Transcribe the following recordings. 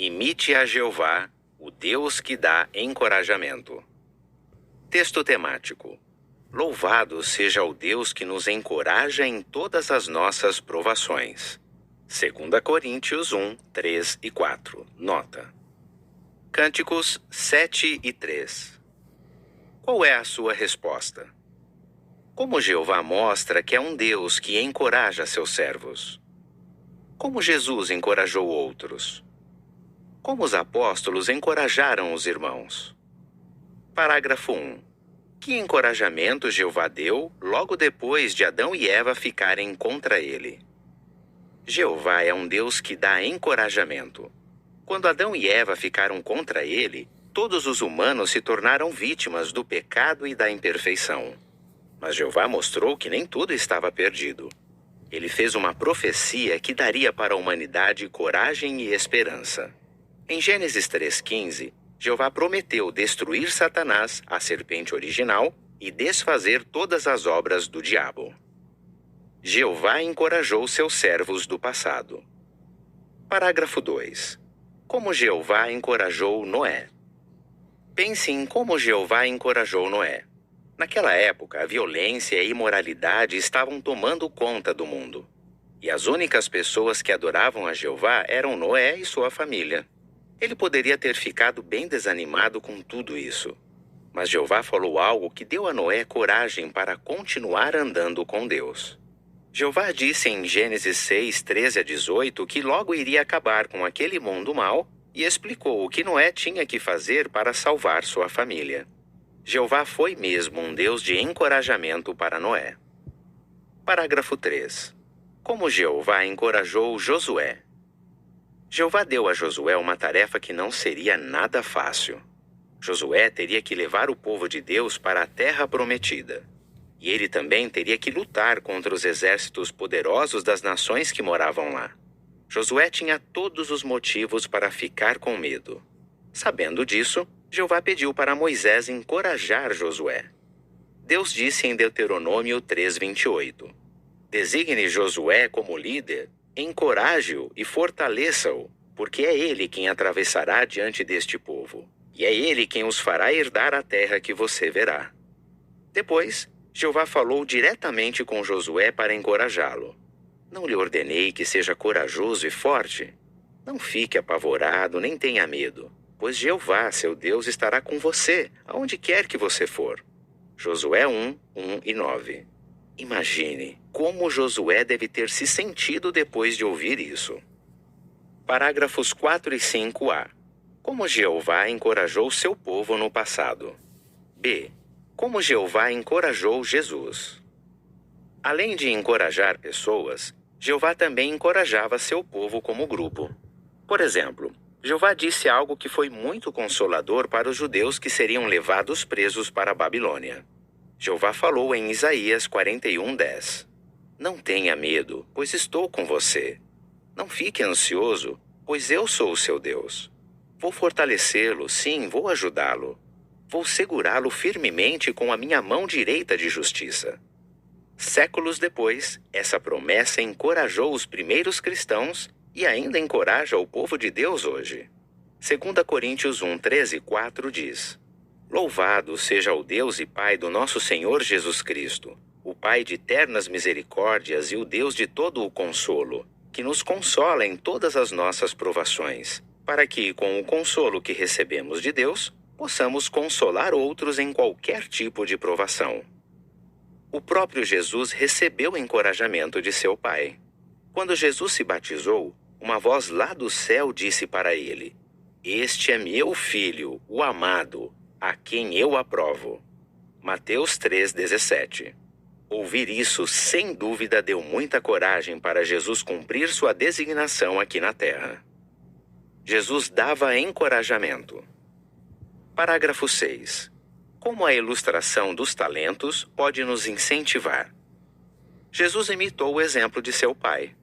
Imite a Jeová, o Deus que dá encorajamento. Texto temático. Louvado seja o Deus que nos encoraja em todas as nossas provações. 2 Coríntios 1, 3 e 4. Nota. Cânticos 7 e 3. Qual é a sua resposta? Como Jeová mostra que é um Deus que encoraja seus servos? Como Jesus encorajou outros? Como os apóstolos encorajaram os irmãos? Parágrafo 1. Que encorajamento Jeová deu logo depois de Adão e Eva ficarem contra ele? Jeová é um Deus que dá encorajamento. Quando Adão e Eva ficaram contra ele, todos os humanos se tornaram vítimas do pecado e da imperfeição. Mas Jeová mostrou que nem tudo estava perdido. Ele fez uma profecia que daria para a humanidade coragem e esperança. Em Gênesis 3,15, Jeová prometeu destruir Satanás, a serpente original, e desfazer todas as obras do diabo. Jeová encorajou seus servos do passado. Parágrafo 2. Como Jeová encorajou Noé. Pense em como Jeová encorajou Noé. Naquela época, a violência e a imoralidade estavam tomando conta do mundo. E as únicas pessoas que adoravam a Jeová eram Noé e sua família. Ele poderia ter ficado bem desanimado com tudo isso. Mas Jeová falou algo que deu a Noé coragem para continuar andando com Deus. Jeová disse em Gênesis 6, 13 a 18 que logo iria acabar com aquele mundo mau e explicou o que Noé tinha que fazer para salvar sua família. Jeová foi mesmo um Deus de encorajamento para Noé. Parágrafo 3. Como Jeová encorajou Josué. Jeová deu a Josué uma tarefa que não seria nada fácil. Josué teria que levar o povo de Deus para a terra prometida. E ele também teria que lutar contra os exércitos poderosos das nações que moravam lá. Josué tinha todos os motivos para ficar com medo. Sabendo disso, Jeová pediu para Moisés encorajar Josué. Deus disse em Deuteronômio 3:28: Designe Josué como líder, encoraje-o e fortaleça-o, porque é ele quem atravessará diante deste povo, e é ele quem os fará herdar a terra que você verá. Depois, Jeová falou diretamente com Josué para encorajá-lo. Não lhe ordenei que seja corajoso e forte? Não fique apavorado nem tenha medo, pois Jeová, seu Deus, estará com você, aonde quer que você for. Josué 1, 1 e 9. Imagine como Josué deve ter se sentido depois de ouvir isso. Parágrafos 4 e 5a. Como Jeová encorajou seu povo no passado. B. Como Jeová encorajou Jesus. Além de encorajar pessoas, Jeová também encorajava seu povo como grupo. Por exemplo, Jeová disse algo que foi muito consolador para os judeus que seriam levados presos para a Babilônia. Jeová falou em Isaías 41:10. Não tenha medo, pois estou com você. Não fique ansioso, pois eu sou o seu Deus. Vou fortalecê-lo, sim, vou ajudá-lo. Vou segurá-lo firmemente com a minha mão direita de justiça. Séculos depois, essa promessa encorajou os primeiros cristãos e ainda encoraja o povo de Deus hoje. 2 Coríntios 1, 13 e 4 diz: Louvado seja o Deus e Pai do nosso Senhor Jesus Cristo, o Pai de eternas misericórdias e o Deus de todo o consolo, que nos consola em todas as nossas provações, para que, com o consolo que recebemos de Deus, possamos consolar outros em qualquer tipo de provação. O próprio Jesus recebeu o encorajamento de seu Pai. Quando Jesus se batizou, uma voz lá do céu disse para ele: Este é meu Filho, o amado, a quem eu aprovo. Mateus 3,17. Ouvir isso, sem dúvida, deu muita coragem para Jesus cumprir sua designação aqui na terra. Jesus dava encorajamento. Parágrafo 6. Como a ilustração dos talentos pode nos incentivar? Jesus imitou o exemplo de seu pai.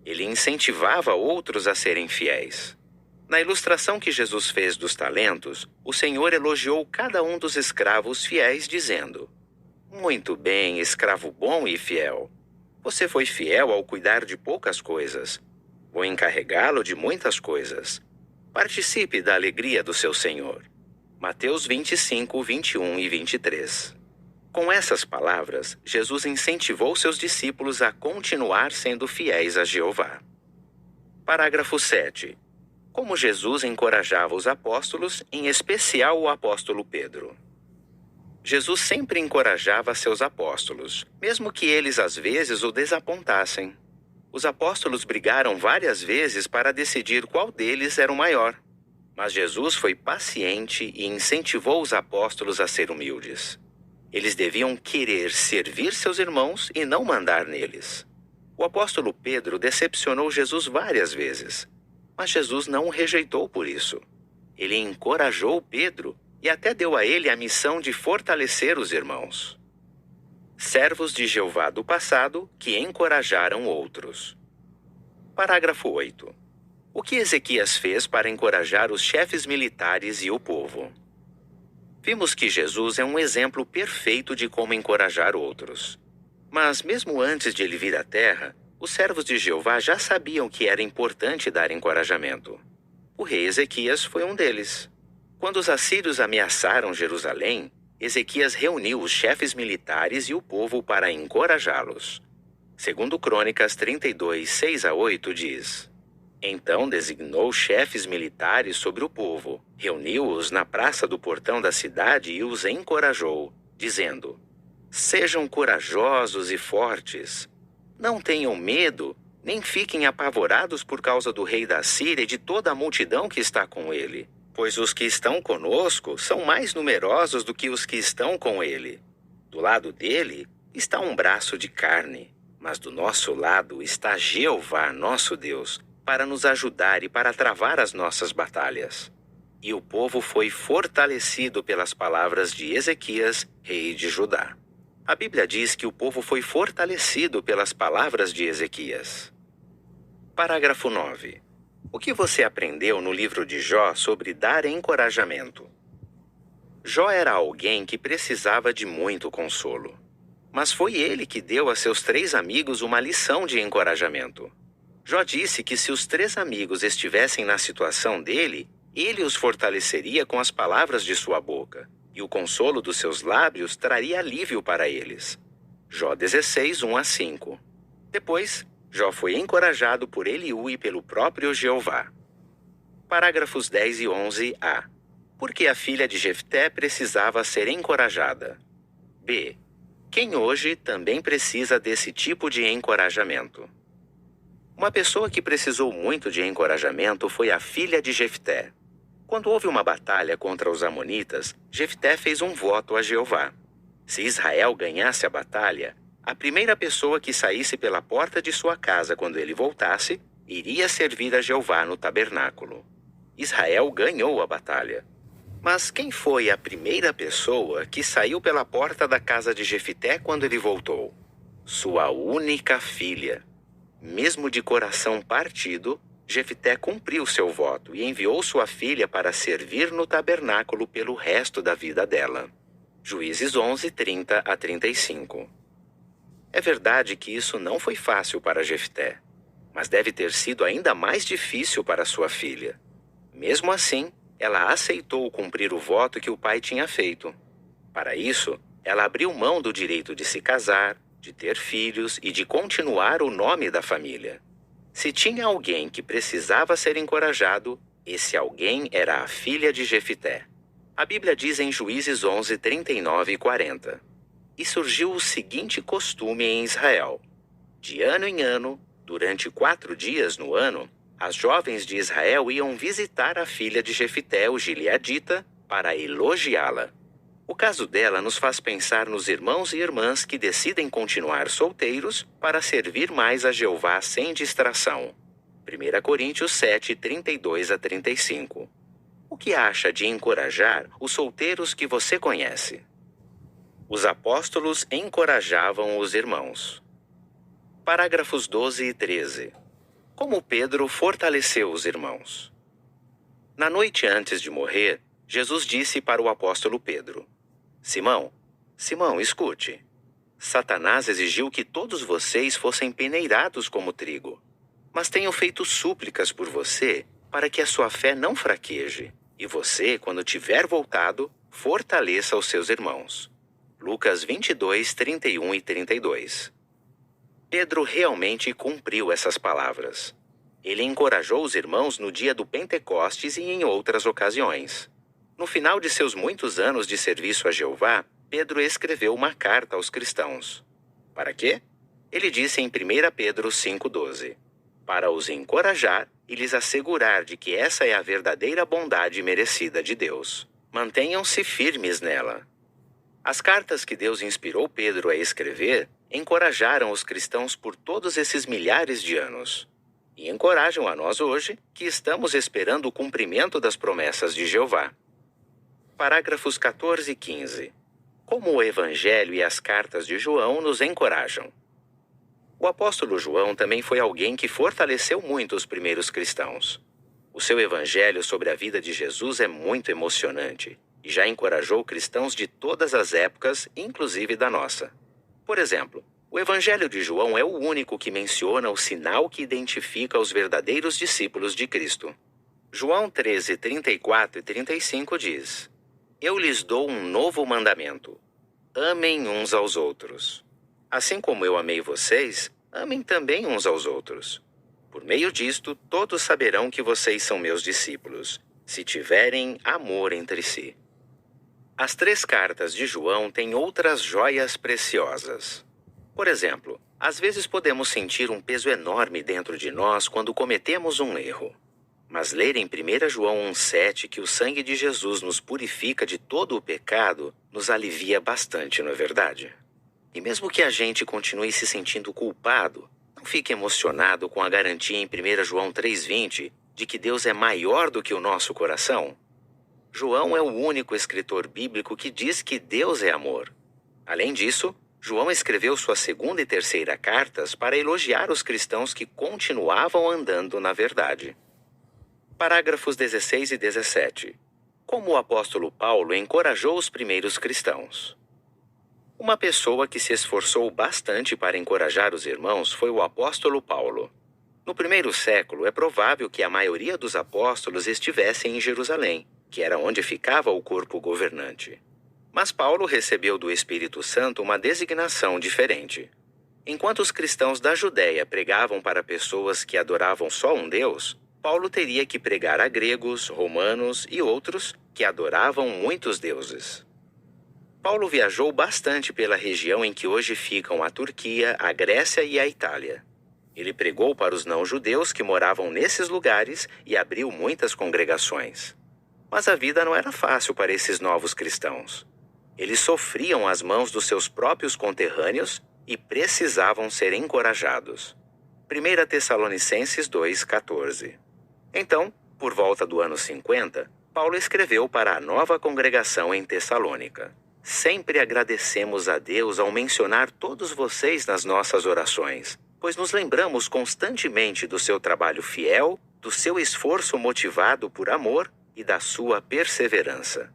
Ele incentivava outros a serem fiéis. Na ilustração que Jesus fez dos talentos, o Senhor elogiou cada um dos escravos fiéis, dizendo: Muito bem, escravo bom e fiel. Você foi fiel ao cuidar de poucas coisas. Vou encarregá-lo de muitas coisas. Participe da alegria do seu Senhor. Mateus 25, 21 e 23. Com essas palavras, Jesus incentivou seus discípulos a continuar sendo fiéis a Jeová. Parágrafo 7. Como Jesus encorajava os apóstolos, em especial o apóstolo Pedro. Jesus sempre encorajava seus apóstolos, mesmo que eles às vezes o desapontassem. Os apóstolos brigaram várias vezes para decidir qual deles era o maior. Mas Jesus foi paciente e incentivou os apóstolos a ser humildes. Eles deviam querer servir seus irmãos e não mandar neles. O apóstolo Pedro decepcionou Jesus várias vezes, mas Jesus não o rejeitou por isso. Ele encorajou Pedro e até deu a ele a missão de fortalecer os irmãos. Servos de Jeová do passado que encorajaram outros. Parágrafo 8. O que Ezequias fez para encorajar os chefes militares e o povo? Vimos que Jesus é um exemplo perfeito de como encorajar outros. Mas mesmo antes de ele vir à terra, os servos de Jeová já sabiam que era importante dar encorajamento. O rei Ezequias foi um deles. Quando os assírios ameaçaram Jerusalém, Ezequias reuniu os chefes militares e o povo para encorajá-los. Segundo Crônicas 32, 6 a 8 diz: Então designou chefes militares sobre o povo, reuniu-os na praça do portão da cidade e os encorajou, dizendo: Sejam corajosos e fortes. Não tenham medo, nem fiquem apavorados por causa do rei da Síria e de toda a multidão que está com ele, pois os que estão conosco são mais numerosos do que os que estão com ele. Do lado dele está um braço de carne, mas do nosso lado está Jeová, nosso Deus, para nos ajudar e para travar as nossas batalhas. E o povo foi fortalecido pelas palavras de Ezequias, rei de Judá. A Bíblia diz que o povo foi fortalecido pelas palavras de Ezequias. Parágrafo 9. O que você aprendeu no livro de Jó sobre dar encorajamento? Jó era alguém que precisava de muito consolo. Mas foi ele que deu a seus 3 amigos uma lição de encorajamento. Jó disse que se os 3 amigos estivessem na situação dele, ele os fortaleceria com as palavras de sua boca, e o consolo dos seus lábios traria alívio para eles. Jó 16, 1 a 5. Depois, Jó foi encorajado por Eliú e pelo próprio Jeová. Parágrafos 10 e 11a. Por que a filha de Jefté precisava ser encorajada? B. Quem hoje também precisa desse tipo de encorajamento? Uma pessoa que precisou muito de encorajamento foi a filha de Jefté. Quando houve uma batalha contra os amonitas, Jefté fez um voto a Jeová. Se Israel ganhasse a batalha, a primeira pessoa que saísse pela porta de sua casa quando ele voltasse, iria servir a Jeová no tabernáculo. Israel ganhou a batalha. Mas quem foi a primeira pessoa que saiu pela porta da casa de Jefté quando ele voltou? Sua única filha. Mesmo de coração partido, Jefté cumpriu seu voto e enviou sua filha para servir no tabernáculo pelo resto da vida dela. Juízes 11, 30 a 35. É verdade que isso não foi fácil para Jefté, mas deve ter sido ainda mais difícil para sua filha. Mesmo assim, ela aceitou cumprir o voto que o pai tinha feito. Para isso, ela abriu mão do direito de se casar, de ter filhos e de continuar o nome da família. Se tinha alguém que precisava ser encorajado, esse alguém era a filha de Jefté. A Bíblia diz em Juízes 11, 39 e 40. E surgiu o seguinte costume em Israel. De ano em ano, durante 4 dias no ano, as jovens de Israel iam visitar a filha de Jefté, o gileadita, para elogiá-la. O caso dela nos faz pensar nos irmãos e irmãs que decidem continuar solteiros para servir mais a Jeová sem distração. 1 Coríntios 7, 32 a 35. O que acha de encorajar os solteiros que você conhece? Os apóstolos encorajavam os irmãos. Parágrafos 12 e 13. Como Pedro fortaleceu os irmãos? Na noite antes de morrer, Jesus disse para o apóstolo Pedro: Simão, Simão, escute. Satanás exigiu que todos vocês fossem peneirados como trigo. Mas tenho feito súplicas por você para que a sua fé não fraqueje, e você, quando tiver voltado, fortaleça os seus irmãos. Lucas 22, 31 e 32. Pedro realmente cumpriu essas palavras. Ele encorajou os irmãos no dia do Pentecostes e em outras ocasiões. No final de seus muitos anos de serviço a Jeová, Pedro escreveu uma carta aos cristãos. Para quê? Ele disse em 1 Pedro 5,12: para os encorajar e lhes assegurar de que essa é a verdadeira bondade merecida de Deus. Mantenham-se firmes nela. As cartas que Deus inspirou Pedro a escrever encorajaram os cristãos por todos esses milhares de anos. E encorajam a nós hoje, que estamos esperando o cumprimento das promessas de Jeová. Parágrafos 14 e 15. Como o Evangelho e as cartas de João nos encorajam. O apóstolo João também foi alguém que fortaleceu muito os primeiros cristãos. O seu evangelho sobre a vida de Jesus é muito emocionante e já encorajou cristãos de todas as épocas, inclusive da nossa. Por exemplo, o evangelho de João é o único que menciona o sinal que identifica os verdadeiros discípulos de Cristo. João 13, 34 e 35 diz: eu lhes dou um novo mandamento. Amem uns aos outros. Assim como eu amei vocês, amem também uns aos outros. Por meio disto, todos saberão que vocês são meus discípulos, se tiverem amor entre si. As 3 cartas de João têm outras joias preciosas. Por exemplo, às vezes podemos sentir um peso enorme dentro de nós quando cometemos um erro. Mas ler em 1 João 1,7 que o sangue de Jesus nos purifica de todo o pecado, nos alivia bastante, não é verdade? E mesmo que a gente continue se sentindo culpado, não fique emocionado com a garantia em 1 João 3,20 de que Deus é maior do que o nosso coração. João é o único escritor bíblico que diz que Deus é amor. Além disso, João escreveu suas 2ª e 3ª cartas para elogiar os cristãos que continuavam andando na verdade. Parágrafos 16 e 17. Como o apóstolo Paulo encorajou os primeiros cristãos. Uma pessoa que se esforçou bastante para encorajar os irmãos foi o apóstolo Paulo. No 1º século, é provável que a maioria dos apóstolos estivessem em Jerusalém, que era onde ficava o corpo governante. Mas Paulo recebeu do Espírito Santo uma designação diferente. Enquanto os cristãos da Judéia pregavam para pessoas que adoravam só um Deus, Paulo teria que pregar a gregos, romanos e outros que adoravam muitos deuses. Paulo viajou bastante pela região em que hoje ficam a Turquia, a Grécia e a Itália. Ele pregou para os não-judeus que moravam nesses lugares e abriu muitas congregações. Mas a vida não era fácil para esses novos cristãos. Eles sofriam às mãos dos seus próprios conterrâneos e precisavam ser encorajados. 1 Tessalonicenses 2,14. Então, por volta do ano 50, Paulo escreveu para a nova congregação em Tessalônica. Sempre agradecemos a Deus ao mencionar todos vocês nas nossas orações, pois nos lembramos constantemente do seu trabalho fiel, do seu esforço motivado por amor e da sua perseverança.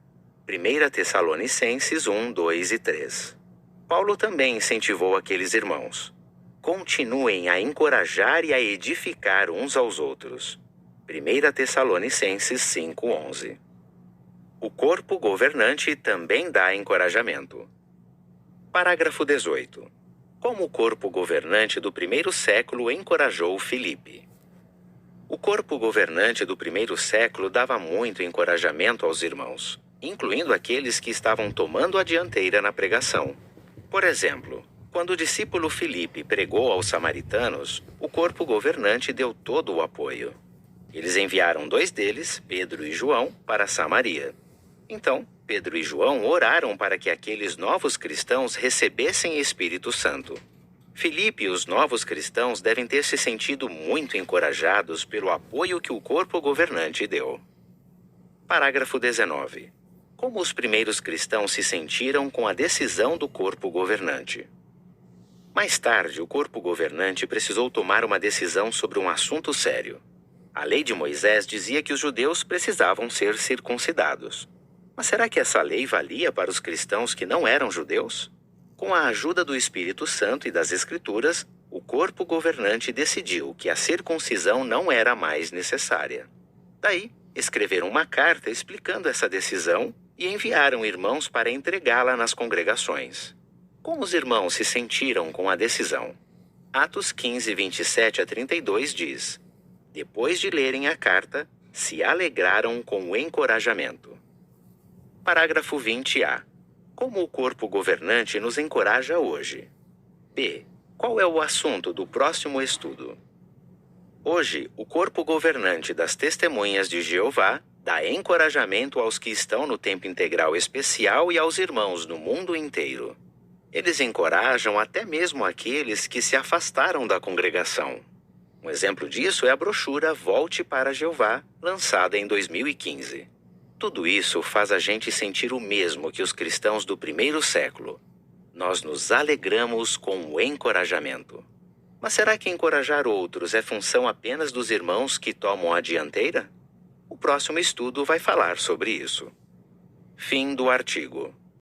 1 Tessalonicenses 1, 2 e 3. Paulo também incentivou aqueles irmãos. Continuem a encorajar e a edificar uns aos outros. 1 Tessalonicenses 5, 11. O corpo governante também dá encorajamento. Parágrafo 18. Como o corpo governante do 1º século encorajou Filipe. O corpo governante do 1º século dava muito encorajamento aos irmãos, incluindo aqueles que estavam tomando a dianteira na pregação. Por exemplo, quando o discípulo Filipe pregou aos samaritanos, o corpo governante deu todo o apoio. Eles enviaram 2 deles, Pedro e João, para Samaria. Então, Pedro e João oraram para que aqueles novos cristãos recebessem Espírito Santo. Filipe e os novos cristãos devem ter se sentido muito encorajados pelo apoio que o corpo governante deu. Parágrafo 19. Como os primeiros cristãos se sentiram com a decisão do corpo governante. Mais tarde, o corpo governante precisou tomar uma decisão sobre um assunto sério. A lei de Moisés dizia que os judeus precisavam ser circuncidados. Mas será que essa lei valia para os cristãos que não eram judeus? Com a ajuda do Espírito Santo e das Escrituras, o corpo governante decidiu que a circuncisão não era mais necessária. Daí, escreveram uma carta explicando essa decisão e enviaram irmãos para entregá-la nas congregações. Como os irmãos se sentiram com a decisão? Atos 15, 27 a 32 diz: Depois de lerem a carta, se alegraram com o encorajamento. Parágrafo 20A. Como o corpo governante nos encoraja hoje? B. Qual é o assunto do próximo estudo? Hoje, o corpo governante das Testemunhas de Jeová dá encorajamento aos que estão no tempo integral especial e aos irmãos no mundo inteiro. Eles encorajam até mesmo aqueles que se afastaram da congregação. Um exemplo disso é a brochura Volte para Jeová, lançada em 2015. Tudo isso faz a gente sentir o mesmo que os cristãos do primeiro século. Nós nos alegramos com o encorajamento. Mas será que encorajar outros é função apenas dos irmãos que tomam a dianteira? O próximo estudo vai falar sobre isso. Fim do artigo.